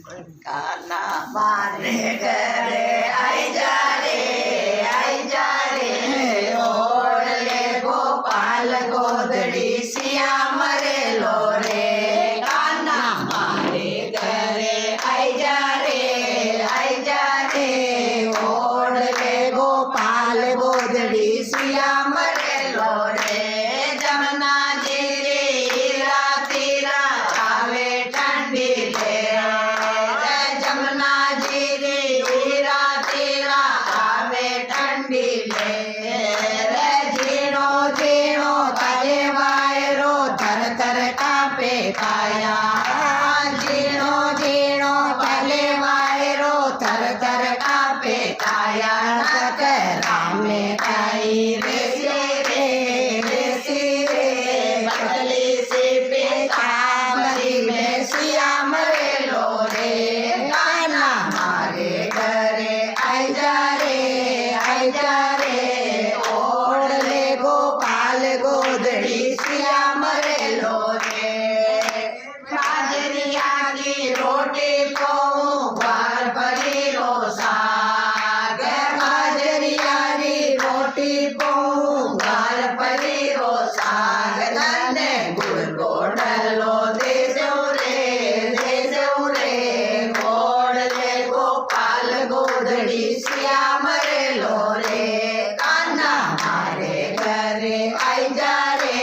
काना मारे घरे आई जा रे ओढ़ ले गोपाल गोदड़ी श्याम रे लो रे काना मारे घरे आई जा रे ओढ़ ले गोपाल गोदड़ी श्याम रे लो रे जमुना जी रे हीरा तीरा छावे ठंडी ले जमुना जी रे हीरा तीरा छावे ठंडी ले रे झीणो झीणो तले वायरो थर थर कांपे काया झीणो झीणो तले वायरो थर थर कांपे काया सकरा में काई रे बदली से पीतांबरी में श्याम रे लो रे काना मारे घरे आई जा रे ओढ़ ले गोपाल गोदड़ी श्याम रे लो रे बाजरिया की रोटी पाऊं बार भरी रो साग बाजरिया की रोटी पाऊं बार भरी रो साग धने गुड़ गोड़लो दे रे गोड़ ले गोपाल गोदड़ी श्याम रे लो रे काना मारे घरे आई जा रे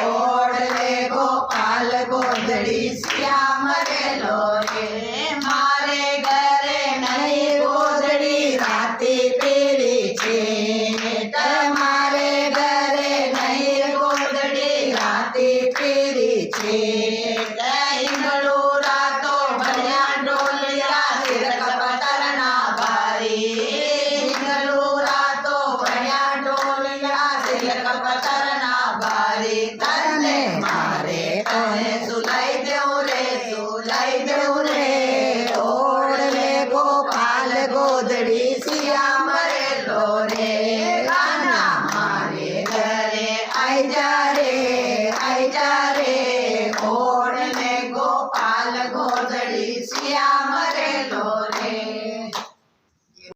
ओढ़ ले गोपाल गोदड़ी श्याम रे लो रे मारे घरे नहीं गोदड़ी राती पीरी छेट मारे घरे नहीं गोदड़ी राती पीरी छेट इंगलू रातो बढ़िया डोलिया सिर कपतरना भारी इंगलू रातो बढ़िया डोलिया सिर कपतरना भारी तन्ने